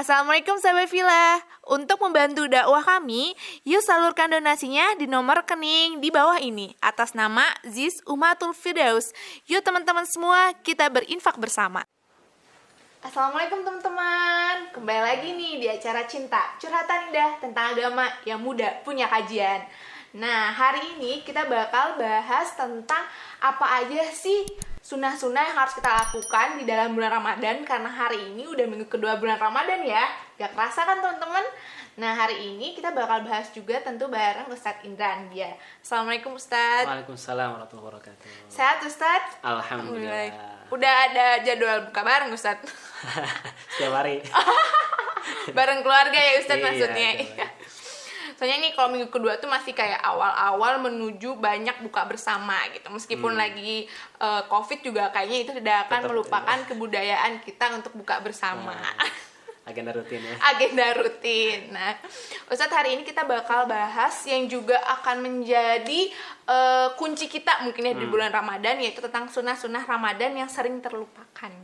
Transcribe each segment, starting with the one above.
Assalamualaikum sahabat Villa. Untuk membantu dakwah kami, yuk salurkan donasinya di nomor rekening di bawah ini atas nama Ziz Umatul Firdaus. Yuk teman-teman semua, kita berinfak bersama. Assalamualaikum teman-teman. Kembali lagi nih di acara Cinta, curhatan indah tentang agama yang muda punya kajian. Nah, hari ini kita bakal bahas tentang apa aja sih sunnah-sunnah yang harus kita lakukan di dalam bulan Ramadan. Karena hari ini udah minggu kedua bulan Ramadan ya. Gak kerasa kan teman-teman? Nah, hari ini kita bakal bahas juga tentu bareng Ustadz Indra Andia. Assalamualaikum Ustadz. Waalaikumsalam warahmatullahi wabarakatuh. Sehat Ustadz? Alhamdulillah. Udah ada jadwal buka bareng Ustadz? Setiap hari. Bareng keluarga ya Ustadz maksudnya. Iya. Soalnya nih kalau minggu kedua tuh masih kayak awal-awal menuju banyak buka bersama gitu. Meskipun lagi COVID juga kayaknya itu tidak akan melupakan kebudayaan kita untuk buka bersama. Agenda rutin ya. Agenda rutin. Nah, Ustadz hari ini kita bakal bahas yang juga akan menjadi kunci kita mungkin ya di bulan Ramadan, yaitu tentang sunnah-sunnah Ramadan yang sering terlupakan.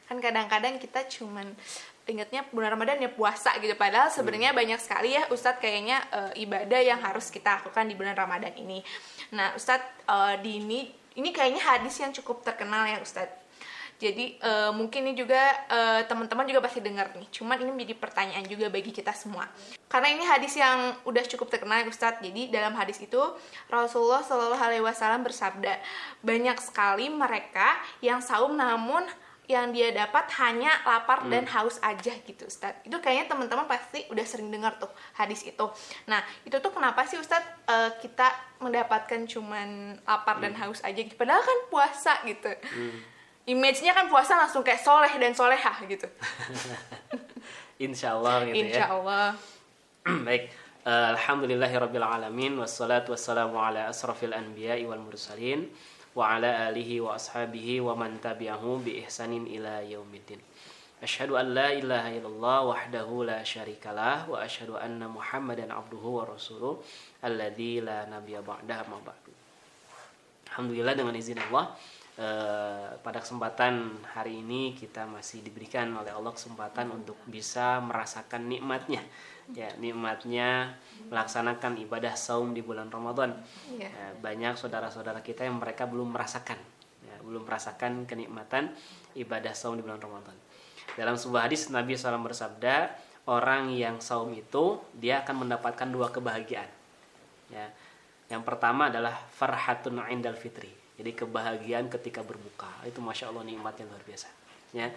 Kan kadang-kadang kita cuman ingatnya bulan Ramadan ya puasa gitu, padahal sebenarnya banyak sekali ya Ustadz kayaknya ibadah yang harus kita lakukan di bulan Ramadan ini. Nah Ustadz di ini kayaknya hadis yang cukup terkenal ya Ustadz. Jadi mungkin ini juga teman-teman juga pasti dengar nih. Cuman ini menjadi pertanyaan juga bagi kita semua. Karena ini hadis yang udah cukup terkenal ya Ustadz. Jadi dalam hadis itu Rasulullah SAW bersabda, banyak sekali mereka yang saum namun yang dia dapat hanya lapar dan haus aja gitu Ustadz. Itu kayaknya teman-teman pasti udah sering dengar tuh hadis itu. Nah itu tuh kenapa sih Ustadz kita mendapatkan cuman lapar dan haus aja gitu, padahal kan puasa gitu. Image-nya kan puasa langsung kayak soleh dan solehah gitu. Insya Allah gitu Insya Allah. Baik. Alhamdulillahirabbil alamin wassalatu wassalamu ala asrafil anbiya'i wal mursalin wa ala alihi wa ashabihi wa man tabi'ahu bi ihsanin ila yaumiddin. Asyhadu an la ilaha illallah wahdahu la syarikalah wa asyhadu anna Muhammadan abduhu wa rasuluh alladzi la nabiyya ba'dahu ma ba'du. Alhamdulillah, dengan izin Allah pada kesempatan hari ini kita masih diberikan oleh Allah kesempatan untuk bisa merasakan nikmatnya. Ya, nikmatnya melaksanakan ibadah saum di bulan Ramadan. Ya, banyak saudara-saudara kita yang mereka belum merasakan, belum merasakan kenikmatan ibadah saum di bulan Ramadan. Dalam sebuah hadis Nabi SAW bersabda, orang yang saum itu dia akan mendapatkan dua kebahagiaan. Ya, yang pertama adalah farhatun indal fitri. Jadi kebahagiaan ketika berbuka. Itu masya Allah nikmatnya luar biasa. Ya,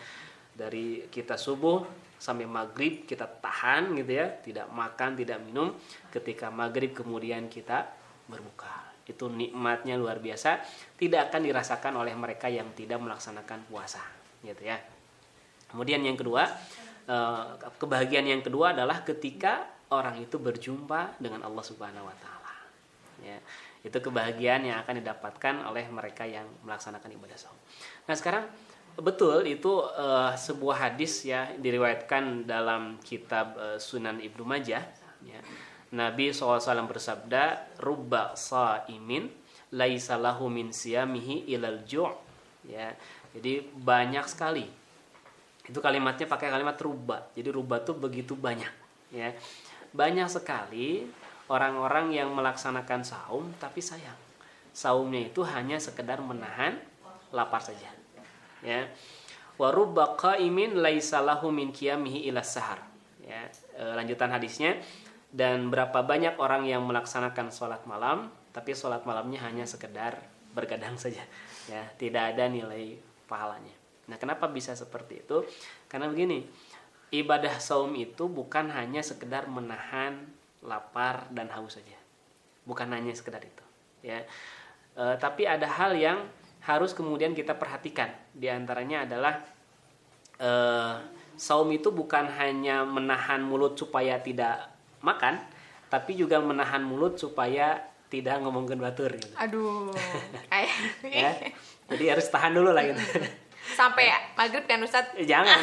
dari kita subuh sampai maghrib kita tahan gitu ya, tidak makan, tidak minum. Ketika maghrib kemudian kita berbuka, itu nikmatnya luar biasa, tidak akan dirasakan oleh mereka yang tidak melaksanakan puasa gitu ya. Kemudian yang kedua, kebahagiaan yang kedua adalah ketika orang itu berjumpa dengan Allah Subhanahu wa taala. Ya, itu kebahagiaan yang akan didapatkan oleh mereka yang melaksanakan ibadah saum. Nah, sekarang betul itu sebuah hadis ya, diriwayatkan dalam kitab Sunan Ibnu Majah ya. Nabi SAW bersabda, rubba sa'imin laisa lahu min siyamihi ilal ju'. Ya. Jadi banyak sekali. Itu kalimatnya pakai kalimat rubba. Jadi rubba itu begitu banyak ya. Banyak sekali orang-orang yang melaksanakan saum tapi sayang. Saumnya itu hanya sekedar menahan lapar saja. Ya, wa rubba qaimin laisa lahu min qiyamihi ila sahar. Ya, lanjutan hadisnya, dan berapa banyak orang yang melaksanakan sholat malam tapi sholat malamnya hanya sekedar bergadang saja. Ya, tidak ada nilai pahalanya. Nah, kenapa bisa seperti itu? Karena begini, ibadah saum itu bukan hanya sekedar menahan lapar dan haus saja. Bukan hanya sekedar itu, ya. Tapi ada hal yang harus kemudian kita perhatikan. Di antaranya adalah saum itu bukan hanya menahan mulut supaya tidak makan, tapi juga menahan mulut supaya tidak ngomongin batur gitu. Aduh, kayak ya, jadi harus tahan dulu lah gitu. Sampai maghrib kan Ustadz? Jangan.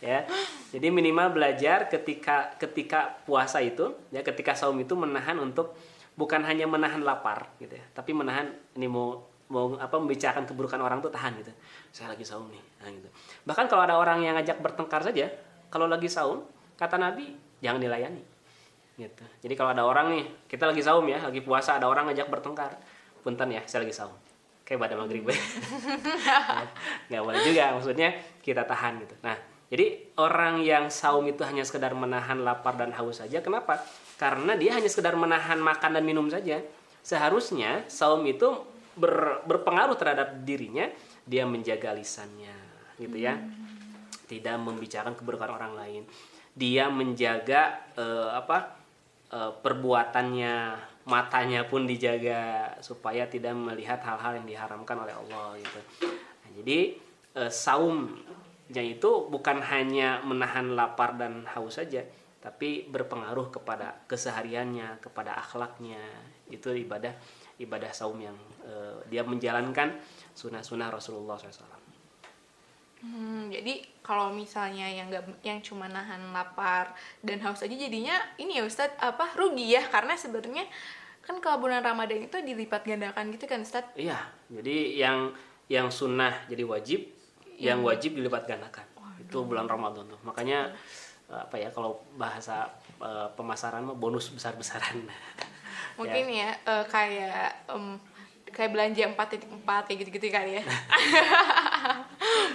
Ya, jadi minimal belajar ketika puasa itu, ya, ketika saum itu menahan untuk bukan hanya menahan lapar gitu ya, tapi menahan ini mau mau membicarakan keburukan orang tuh tahan gitu. Saya lagi saum nih, nah, gitu. Bahkan kalau ada orang yang ngajak bertengkar saja, kalau lagi saum, kata Nabi jangan dilayani. Gitu. Jadi kalau ada orang nih, kita lagi saum ya, lagi puasa, ada orang ngajak bertengkar, punten ya, saya lagi saum. Kayak pada maghrib. Nggak boleh juga, maksudnya kita tahan gitu. Nah, jadi orang yang saum itu hanya sekedar menahan lapar dan haus saja. Kenapa? Karena dia hanya sekedar menahan makan dan minum saja. Seharusnya saum itu berpengaruh terhadap dirinya, dia menjaga lisannya, gitu ya, tidak membicarakan keburukan orang lain, dia menjaga perbuatannya, matanya pun dijaga supaya tidak melihat hal-hal yang diharamkan oleh Allah, gitu. Nah, jadi saumnya itu bukan hanya menahan lapar dan haus saja, tapi berpengaruh kepada kesehariannya, kepada akhlaknya. Itu ibadah saum yang dia menjalankan sunnah-sunnah Rasulullah SAW. Jadi kalau misalnya yang cuma nahan lapar dan haus aja jadinya ini ya Ustadz rugi ya, karena sebenarnya kan kalau bulan Ramadan itu dilipat gandakan gitu kan Ustadz? Iya, jadi yang sunnah jadi wajib, yang wajib dilipat gandakan. Itu bulan Ramadan tuh. Makanya kalau bahasa pemasaran mah bonus besar-besaran. Mungkin ya kayak belanja 4.4 kayak gitu-gitu kali ya.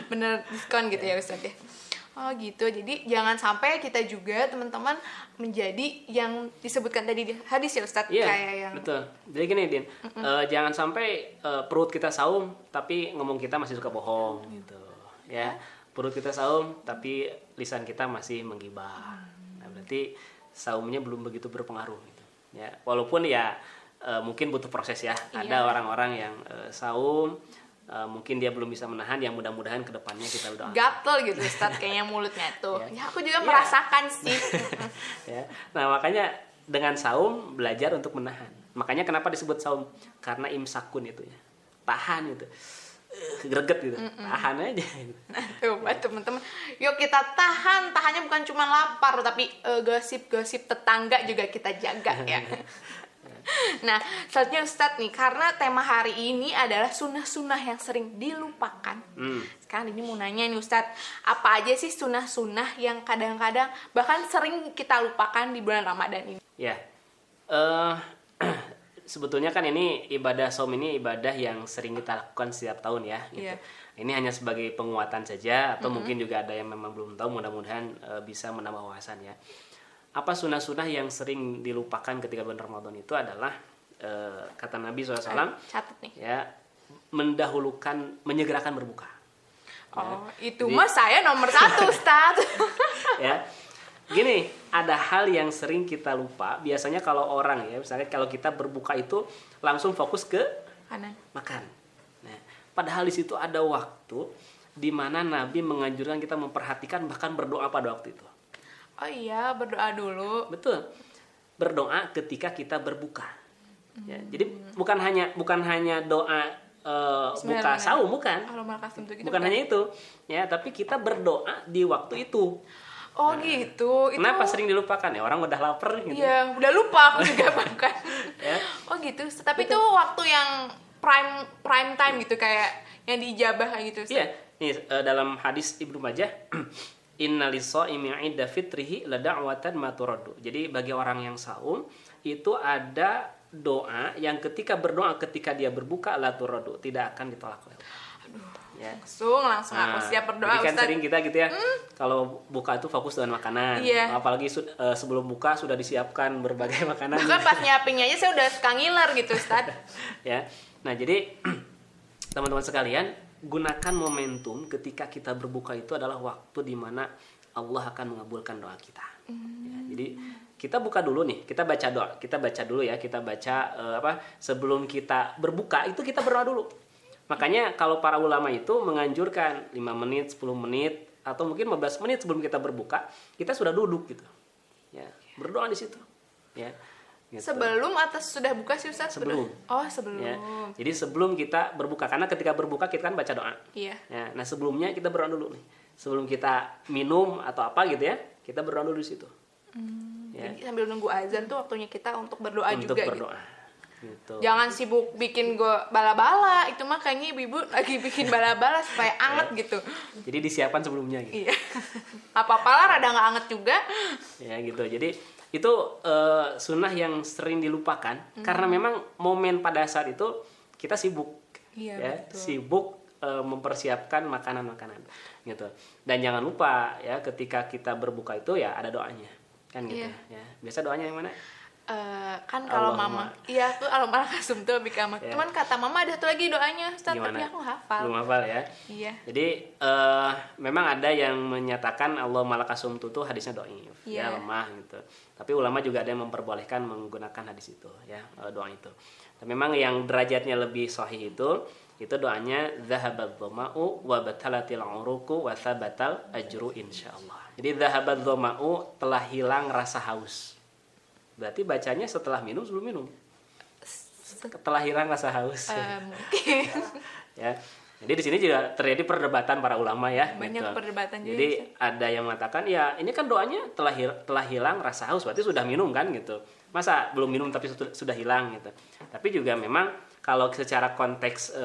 Bener diskon gitu ya Ustadz ya. Oh gitu, jadi jangan sampai kita juga teman-teman menjadi yang disebutkan tadi di hadis ya Ustadz. Iya, kayak yang betul. Jadi gini Din, jangan sampai perut kita saum tapi ngomong kita masih suka bohong gitu. Ya, perut kita saum tapi lisan kita masih menggibah. Nah, berarti saumnya belum begitu berpengaruh gitu. Ya, walaupun ya mungkin butuh proses ya. Ada orang-orang yang saum mungkin dia belum bisa menahan, yang mudah-mudahan kedepannya kita udah gatel gitu Ustadz kayaknya mulutnya tuh. Ya aku juga merasakan sih. Ya. Nah, makanya dengan saum belajar untuk menahan. Makanya kenapa disebut saum? Karena imsakun itu ya. Tahan itu. Greget gitu. Tahan aja gitu. Tuh, teman-teman. Yuk kita tahannya bukan cuma lapar tapi gosip-gosip tetangga juga kita jaga ya. Nah, selanjutnya Ustadz nih, karena tema hari ini adalah sunnah-sunnah yang sering dilupakan. Sekarang ini mau nanya nih Ustadz, apa aja sih sunnah-sunnah yang kadang-kadang bahkan sering kita lupakan di bulan Ramadan ini? Ya, sebetulnya kan ini ibadah saum ini ibadah yang sering kita lakukan setiap tahun ya. Gitu. Yeah. Ini hanya sebagai penguatan saja, atau mungkin juga ada yang memang belum tahu, mudah-mudahan bisa menambah wawasan ya. Apa sunnah-sunnah yang sering dilupakan ketika bulan Ramadan itu adalah kata Nabi SAW, catat nih. Ya, menyegerakan berbuka. Oh, ya. Itu mah saya nomor 1 Ustadz. Ya, gini, ada hal yang sering kita lupa. Biasanya kalau orang ya, misalnya kalau kita berbuka itu langsung fokus ke makan. Nah, padahal di situ ada waktu di mana Nabi menganjurkan kita memperhatikan, bahkan berdoa pada waktu itu. Oh iya, berdoa dulu. Betul. Berdoa ketika kita berbuka. Ya, jadi bukan hanya doa buka saum, bukan. Bukan hanya itu. Ya, tapi kita berdoa di waktu itu. Oh, gitu. Kenapa sering dilupakan ya? Orang udah lapar gitu. Iya, udah lupa aku juga bahkan. Ya. Oh, gitu. Tapi itu waktu yang prime time gitu, kayak yang diijabah kayak gitu. Iya. Nih, dalam hadis Ibnu Majah, Inna lis-shaimi 'inda fitrihi la da'watan ma turaddu. Jadi bagi orang yang saum itu ada doa yang ketika berdoa ketika dia berbuka la turaddu, tidak akan ditolak oleh Allah. Aduh. Ya. Langsung aku siap berdoa. Jadi kan Ustaz. sering kita gitu ya. Kalau buka itu fokus dengan makanan. Iya. Apalagi sebelum buka sudah disiapkan berbagai makanan. Bahkan pas nyiapinnya aja saya udah suka ngiler gitu, Ustaz. Ya. Nah, jadi teman-teman sekalian, gunakan momentum ketika kita berbuka itu adalah waktu di mana Allah akan mengabulkan doa kita. Ya, jadi kita buka dulu nih, kita baca doa, kita baca dulu ya, kita baca sebelum kita berbuka itu kita berdoa dulu. Makanya kalau para ulama itu menganjurkan 5 menit, 10 menit atau mungkin 15 menit sebelum kita berbuka, kita sudah duduk gitu. Ya, berdoa di situ. Ya. Gitu. Sebelum atau sudah buka sih Ustaz? Sebelum. Oh, sebelum. Ya. Jadi sebelum kita berbuka, karena ketika berbuka kita kan baca doa. Iya. Ya, nah sebelumnya kita berdoa dulu nih. Sebelum kita minum atau apa gitu ya, kita berdoa dulu di situ. Ya. Jadi sambil nunggu azan tuh waktunya kita untuk berdoa untuk juga. berdoa. Gitu. Gitu. Jangan sibuk bikin bala-bala, itu mah kayaknya ibu-ibu lagi bikin bala-bala supaya anget gitu. Jadi disiapkan sebelumnya gitu. Iya. Apa-apalah rada nggak anget juga. Ya gitu. Jadi itu sunnah yang sering dilupakan karena memang momen pada saat itu kita sibuk. Iya, Ya, betul. sibuk mempersiapkan makanan-makanan gitu. Dan jangan lupa ya ketika kita berbuka itu ya ada doanya. Kan gitu Iya. ya. Biasa doanya yang mana? Kan kalau Allahumma. mama, iya tuh Allahumma kasum tuh lebih gampang. Ya. Cuman kata mama ada tuh lagi doanya, Ustaz, tapi Gimana? aku hafal. Belum hafal ya. Iya. Jadi memang ada yang menyatakan Allah malakasum tuh hadisnya dhaif, Iya. ya lemah gitu. Tapi ulama juga ada yang memperbolehkan menggunakan hadis itu, ya doa itu. Dan memang yang derajatnya lebih sahih itu doanya zahabadz dhama'u wa batalatil uruqu wa thabatal ajru insyaallah. Jadi zahabadz dhama'u telah hilang rasa haus. Berarti bacanya setelah minum sebelum minum. Setelah hilang rasa haus. Mungkin Ya. Jadi di sini juga terjadi perdebatan para ulama ya. banyak gitu. perdebatan juga. Jadi ada yang mengatakan ya ini kan doanya telah hilang rasa haus, berarti sudah minum kan gitu. Masa belum minum tapi sudah hilang gitu. Tapi juga memang kalau secara konteks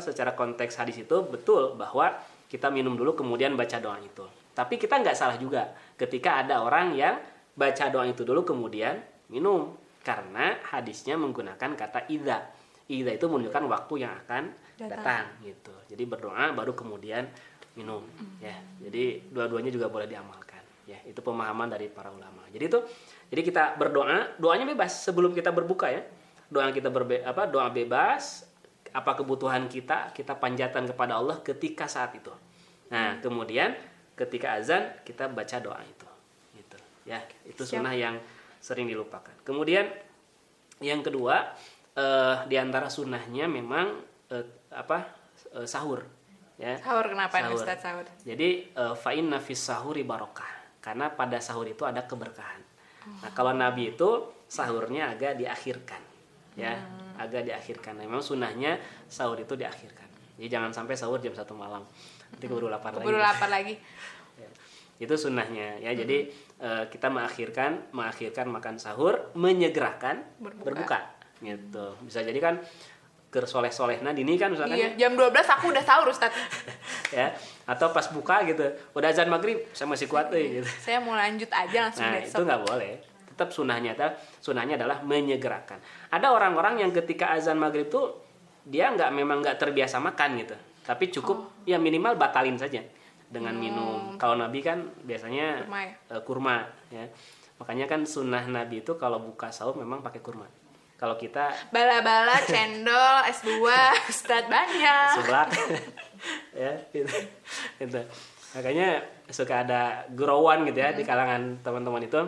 secara konteks hadis itu betul bahwa kita minum dulu kemudian baca doa itu. Tapi kita nggak salah juga ketika ada orang yang baca doa itu dulu kemudian minum karena hadisnya menggunakan kata idza. Idza itu menunjukkan waktu yang akan datang gitu. Jadi berdoa baru kemudian minum ya. Jadi dua-duanya juga boleh diamalkan ya. Itu pemahaman dari para ulama. Jadi kita berdoa, doanya bebas sebelum kita berbuka ya. Doa kita doa bebas, apa kebutuhan kita panjatkan kepada Allah ketika saat itu. Nah, kemudian ketika azan kita baca doa itu. Gitu. Ya, itu sunnah yang sering dilupakan. Kemudian yang kedua di antara sunnahnya memang sahur ya. Sahur kenapa nih Sahur. Ustaz sahur? Jadi fa inna fis sahuri barokah. Karena pada sahur itu ada keberkahan. Nah, kalau Nabi itu sahurnya agak diakhirkan. Ya, agak diakhirkan. Nah, memang sunnahnya sahur itu diakhirkan. Jadi jangan sampai sahur jam 1 malam. Nanti keburu lapar lagi. Keburu lapar lagi. Ya, itu sunnahnya ya. Jadi kita mengakhirkan makan sahur, menyegerakan berbuka. Gitu. Bisa jadi kan kersoleh-solehna dini kan misalkan Iya, jam 12 aku udah sahur Ustaz. ya, atau pas buka gitu udah azan maghrib saya masih kuat deh gitu. Saya mau lanjut aja langsung Nah besok. itu nggak boleh. Tetap sunnahnya adalah menyegerakan. Ada orang-orang yang ketika azan maghrib tuh dia memang nggak terbiasa makan gitu, tapi cukup ya minimal batalin saja dengan minum. Kalau Nabi kan biasanya kurma ya. Makanya kan sunnah Nabi itu kalau buka sahur memang pakai kurma. Kalau kita bala-bala, cendol, es buah, Ustaz banyak. seblak ya gitu. Makanya suka ada gurauan gitu ya di kalangan teman-teman itu.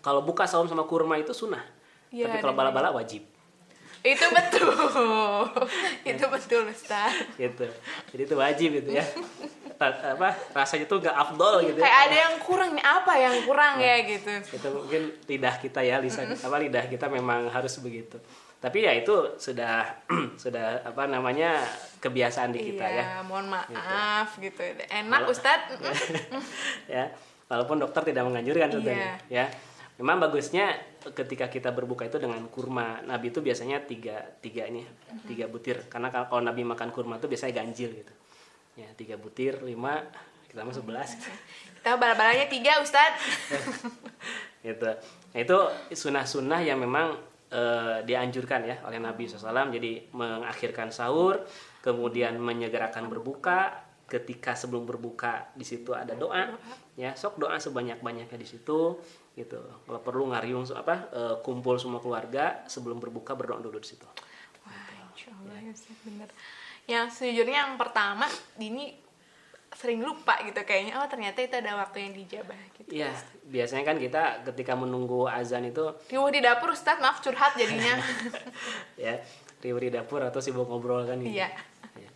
Kalau buka sahur sama kurma itu sunnah. Ya, tapi kalau bala-bala wajib. Itu betul. Itu betul Ustaz. Gitu. Jadi itu wajib gitu ya. Rasanya tuh gak afdol gitu ya. Kayak ada yang kurang nih, apa yang kurang ya gitu. Itu mungkin lidah kita ya, lidah kita memang harus begitu. Tapi ya itu sudah kebiasaan di kita ya. Mohon maaf gitu. Enak Ustaz. Ya, walaupun dokter tidak menganjurkan sebenarnya ya. Memang bagusnya ketika kita berbuka itu dengan kurma. Nabi itu biasanya tiga butir. Karena kalau Nabi makan kurma itu biasanya ganjil gitu. Ya, 3 butir, 5, kita mah 11. Kita bala-balanya 3 Ustaz. Gitu. Nah, itu sunnah-sunnah yang memang dianjurkan ya oleh Nabi SAW. Jadi mengakhirkan sahur, kemudian menyegerakan berbuka. Ketika sebelum berbuka di situ ada doa, ya sok doa sebanyak-banyaknya di situ, gitu. Kalau perlu ngariung kumpul semua keluarga sebelum berbuka berdoa dulu di situ. Wah, insyaallah ya Ustaz bener. Yang sejujurnya yang pertama ini sering lupa gitu kayaknya. Oh ternyata itu ada waktu yang dijabah gitu. Iya, biasanya kan kita ketika menunggu azan itu riuh di dapur Ustaz, maaf curhat jadinya. ya, riuh di dapur atau sibuk ngobrol kan gitu. Iya. Ya.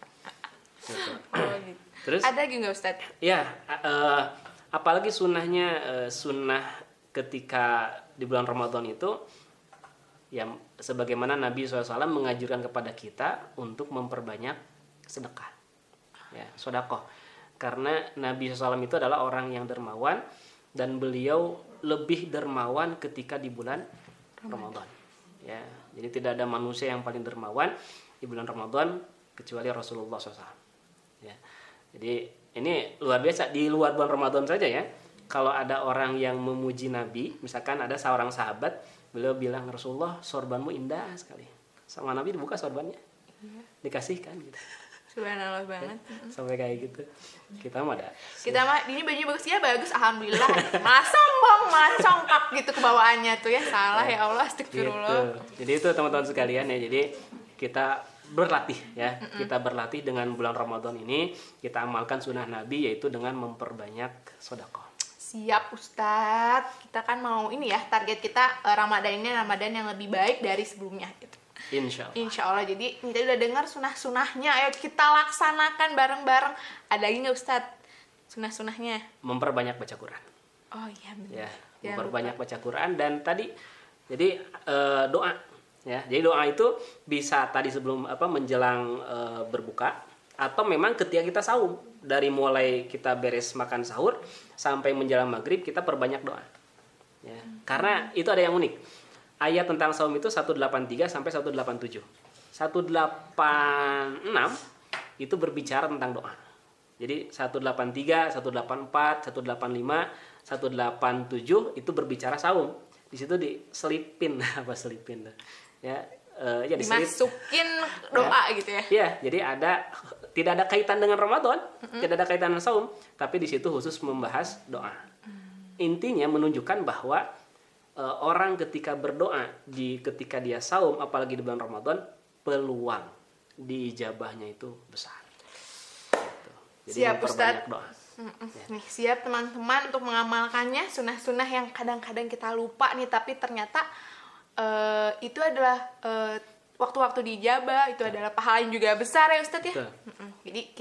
Gitu. Oh, gitu. Terus ada lagi nggak Ustaz? Ya, apalagi sunnahnya sunnah ketika di bulan Ramadan itu ya sebagaimana Nabi SAW mengajarkan kepada kita untuk memperbanyak sedekah, ya sedekah. Karena Nabi SAW itu adalah orang yang dermawan dan beliau lebih dermawan ketika di bulan Ramadan. Ya, jadi tidak ada manusia yang paling dermawan di bulan Ramadan kecuali Rasulullah SAW. Ya, jadi ini luar biasa di luar bulan Ramadan saja ya. Kalau ada orang yang memuji Nabi, misalkan ada seorang sahabat, beliau bilang, Rasulullah sorbanmu indah sekali. Sama Nabi dibuka sorbannya, dikasihkan gitu. Subhanallah banget. Sampai kayak gitu. Kita mah ada. Kita mah ini bajunya bagus ya, bagus, alhamdulillah. Malah sombong, malah congkak gitu kebawaannya tuh ya. Salah ya Allah, astagfirullah. Gitu. Jadi itu teman-teman sekalian ya. Jadi kita berlatih ya. Kita berlatih dengan bulan Ramadan ini, kita amalkan sunnah Nabi yaitu dengan memperbanyak sedekah. Siap Ustadz. Kita kan mau ini ya, target kita Ramadan ini Ramadan yang lebih baik dari sebelumnya gitu. Insya Allah. Jadi kita udah dengar sunah-sunahnya, ayo kita laksanakan bareng-bareng. Ada lagi nggak Ustadz sunah-sunahnya? Memperbanyak baca Quran. Oh iya benar. Ya, memperbanyak baca Quran. Dan tadi jadi doa ya. Jadi doa itu bisa tadi sebelum menjelang berbuka, atau memang ketika kita saum, dari mulai kita beres makan sahur sampai menjelang maghrib kita perbanyak doa ya. Karena itu ada yang unik. Ayat tentang saum itu 183 sampai 187. 186 itu berbicara tentang doa. Jadi 183, 184, 185, 187 itu berbicara saum. Di situ diselipin selipin ya, dimasukin doa ya, gitu ya. Iya, jadi tidak ada kaitan dengan Ramadan, tidak ada kaitan dengan saum, tapi di situ khusus membahas doa. Intinya menunjukkan bahwa orang ketika berdoa ketika dia saum, apalagi di bulan Ramadan, peluang diijabahnya itu besar. Gitu. Jadi siap Ustadz. Doa. Nih, siap teman-teman untuk mengamalkannya, sunah-sunah yang kadang-kadang kita lupa nih, tapi ternyata itu adalah waktu-waktu diijabah, itu adalah pahala yang juga besar ya Ustadz ya. Jadi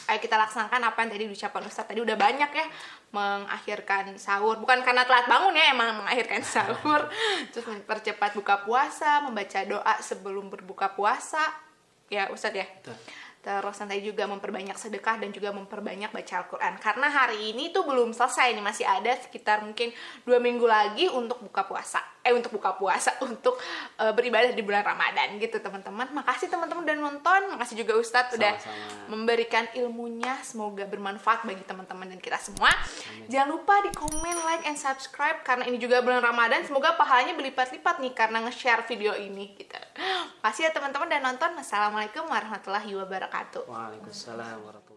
ayo kita laksanakan apa yang tadi diucapkan Ustadz. Tadi udah banyak ya, mengakhirkan sahur, bukan karena telat bangun ya, emang mengakhirkan sahur, terus mempercepat buka puasa, membaca doa sebelum berbuka puasa ya Ustadz ya. Terus nanti juga memperbanyak sedekah dan juga memperbanyak baca Al-Quran. Karena hari ini tuh belum selesai nih, masih ada sekitar mungkin 2 minggu lagi untuk buka puasa. Untuk beribadah di bulan Ramadan gitu teman-teman. Makasih teman-teman udah nonton, makasih juga Ustadz udah memberikan ilmunya. Semoga bermanfaat bagi teman-teman dan kita semua. Amin. Jangan lupa di komen, like, and subscribe karena ini juga bulan Ramadan. Semoga pahalanya berlipat-lipat nih karena nge-share video ini gitu. Makasih ya teman-teman udah nonton. Wassalamualaikum warahmatullahi wabarakatuh. Waalaikumsalam warahmatullahi wabarakatuh.